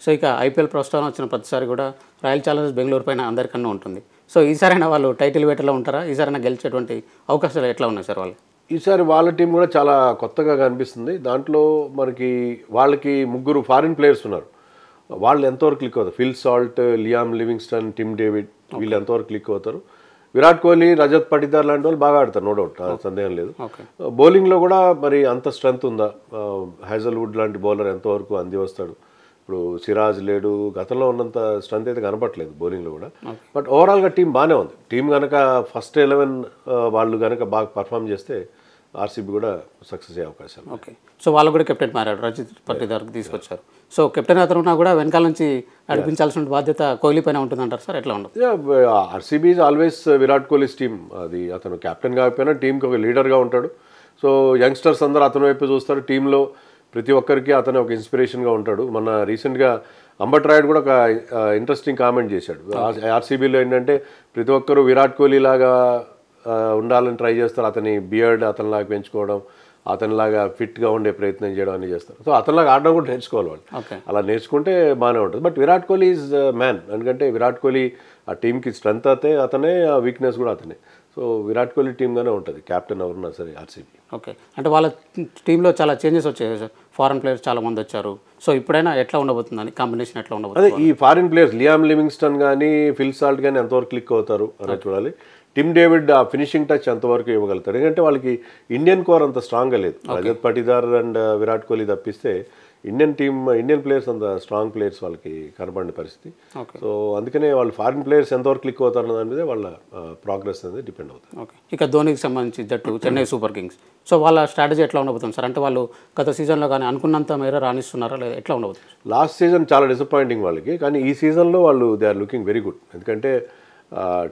So ఇక IPL ప్రస్తుతం వచ్చిన ప్రతిసారి కూడా రాయల్ ఛాలెంజర్స్ బెంగళూరు పైన అందరికన్నా ఉంటుంది. సో ఈసారైనా వాళ్ళు టైటిల్ వేటలో ఉంటారా? ఈసారైనా గెలిచేటువంటి అవకాశాలు ఎట్లా ఉన్నాయి సార్ వాళ్ళు? ఈసారి వాళ్ళ టీం కూడా చాలా కొత్తగా కనిపిస్తుంది. దాంట్లో వాళ్ళకి ముగ్గురు ఫారిన్ ప్లేయర్స్ ఉన్నారు. వాళ్ళు ఎంతవరకు క్లిక్ అవుతారు? Phil Salt, Liam Livingstone, Tim David, వీళ్ళు ఎంతవరకు క్లిక్ అవుతారు? విరాట్ కోహ్లీ, రజత్ పటిదార్ లాంటి వాళ్ళు బాగా ఆడతారు, నో డౌట్, సందేహం లేదు. బౌలింగ్లో కూడా మరి అంత స్ట్రెంత్ ఉందా? హైజల్వుడ్ లాంటి బౌలర్ ఎంతవరకు అంది వస్తాడు? ఇప్పుడు సిరాజ్ లేడు, గతంలో ఉన్నంత స్ట్రెంత్ అయితే కనపట్లేదు బౌలింగ్లో కూడా. బట్ ఓవరాల్గా టీం బాగానే ఉంది. టీం కనుక ఫస్ట్ 11 వాళ్ళు కనుక బాగా పర్ఫామ్ చేస్తే ఆర్సీబీ కూడా సక్సెస్ అయ్యే అవకాశాలు. ఓకే. సో వాళ్ళు కూడా కెప్టెన్ మారాడు, రజత్ పటిదార్కి తీసుకొచ్చారు. సో కెప్టెన్ అతను కూడా వెనకాల నుంచి నడిపించాల్సిన బాధ్యత కోహ్లీ పైన ఉంటుందంటారు సార్? ఎట్లా ఉండదు? RCB is always Virat Kohli's team. అది అతను కెప్టెన్ కాకపోయినా టీంకి ఒక లీడర్గా ఉంటాడు. సో యంగ్స్టర్స్ అందరూ అతని వైపు చూస్తారు. టీంలో ప్రతి ఒక్కరికి అతను ఒక ఇన్స్పిరేషన్గా ఉంటాడు. మన రీసెంట్గా అంబట్ రాయుడు కూడా ఒక ఇంట్రెస్టింగ్ కామెంట్ చేశాడు. ఆర్సీబీలో ఏంటంటే ప్రతి ఒక్కరు విరాట్ కోహ్లీ లాగా ఉండాలని ట్రై చేస్తారు. అతని బియర్డ్ అతనిలాగా పెంచుకోవడం, అతనిలాగా ఫిట్గా ఉండే ప్రయత్నం చేయడం అన్నీ చేస్తారు. సో అతనిలాగా ఆడడం కూడా నేర్చుకోవాలి వాళ్ళు. అలా నేర్చుకుంటే బాగానే ఉంటుంది. But Virat Kohli is man. ఎందుకంటే విరాట్ కోహ్లీ ఆ టీంకి స్ట్రెంత్ అయితే అతనే, ఆ వీక్నెస్ కూడా అతనే. సో విరాట్ కోహ్లీ టీమ్గానే ఉంటుంది, కెప్టెన్ ఎవరున్నా సరే ఆర్సీబీ. ఓకే. అంటే వాళ్ళ టీంలో చాలా చేంజెస్ వచ్చాయి సార్, ఫారెన్ ప్లేయర్స్ చాలా మంది వచ్చారు. సో ఇప్పుడైనా ఎట్లా ఉండబోతుందని, కాంబినేషన్ ఎట్లా ఉండబోతుంది? అదే ఈ ఫారిన్ ప్లేయర్స్ లియామ్ లివింగ్స్టన్ కానీ, ఫిల్ సాల్ట్ కానీ ఎంతవరకు క్లిక్ అవుతారు అనేది చూడాలి. టిమ్ డేవిడ్ ఆ ఫినిషింగ్ టచ్ ఎంతవరకు ఇవ్వగలుగుతాడు? ఎందుకంటే వాళ్ళకి ఇండియన్ కోర్ అంత స్ట్రాంగ్గా లేదు. రజత్ పటిదార్ అండ్ విరాట్ కోహ్లీ తప్పిస్తే ఇండియన్ ప్లేయర్స్ అంత స్ట్రాంగ్ ప్లేయర్స్ వాళ్ళకి కనపడిన పరిస్థితి. సో అందుకనే వాళ్ళు ఫారిన్ ప్లేయర్స్ ఎంతవరకు క్లిక్ అవుతారన్న దాని మీద వాళ్ళ ప్రోగ్రెస్ అనేది డిపెండ్ అవుతుంది. ఓకే. ఇక ధోనికి సంబంధించి జట్టు చెన్నై సూపర్ కింగ్స్. సో వాళ్ళ స్ట్రాటజీ ఎట్లా ఉండబోతుంది సార్? అంటే వాళ్ళు గత సీజన్లో కానీ అనుకున్నంత మేర రాణిస్తున్నారా లేదా, ఎట్లా ఉండబోతుంది? లాస్ట్ సీజన్ చాలా డిసప్పాయింటింగ్ వాళ్ళకి, కానీ ఈ సీజన్లో వాళ్ళు they are looking very good. ఎందుకంటే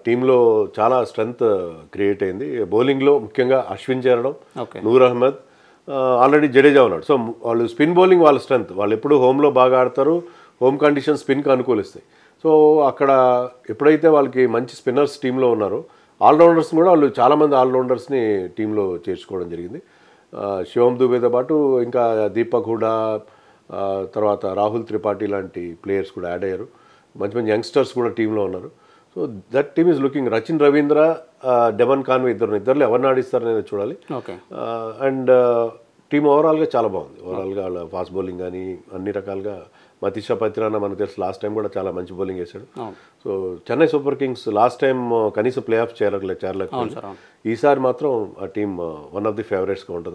టీంలో చాలా స్ట్రెంగ్త్ క్రియేట్ అయింది. బౌలింగ్లో ముఖ్యంగా అశ్విన్ చేరడం, నూర్ అహ్మద్, ఆల్రెడీ జడేజా ఉన్నాడు. సో వాళ్ళు స్పిన్ బౌలింగ్ వాళ్ళ స్ట్రెంగ్త్. వాళ్ళు ఎప్పుడు హోమ్లో బాగా ఆడతారు, హోమ్ కండిషన్ స్పిన్కి అనుకూలిస్తాయి. సో అక్కడ ఎప్పుడైతే వాళ్ళకి మంచి స్పిన్నర్స్ టీంలో ఉన్నారో, ఆల్రౌండర్స్ని కూడా వాళ్ళు చాలామంది ఆల్రౌండర్స్ని టీంలో చేర్చుకోవడం జరిగింది. శివం దుబేతో పాటు ఇంకా దీపక్ హుడా, తర్వాత రాహుల్ త్రిపాఠి లాంటి ప్లేయర్స్ కూడా యాడ్ అయ్యారు. మంచి మంచి యంగ్స్టర్స్ కూడా టీంలో ఉన్నారు. So that team is looking. Rachin Ravindra, Devon Conway ఇద్దరు ఎవరిని ఆడిస్తారనేది చూడాలి. అండ్ టీమ్ ఓవరాల్గా చాలా బాగుంది. ఓవరాల్గా వాళ్ళ ఫాస్ట్ బౌలింగ్ కానీ అన్ని రకాలుగా. మతీషా పత్రానా మనకు తెలుసు, లాస్ట్ టైం కూడా చాలా మంచి బౌలింగ్ వేశాడు. So Chennai super Kings last time కనీసం ప్లే ఆఫ్ చేరలేకపోయింది. ఈసారి మాత్రం ఆ టీమ్ వన్ ఆఫ్ ది ఫేవరెట్స్గా ఉంటుంది.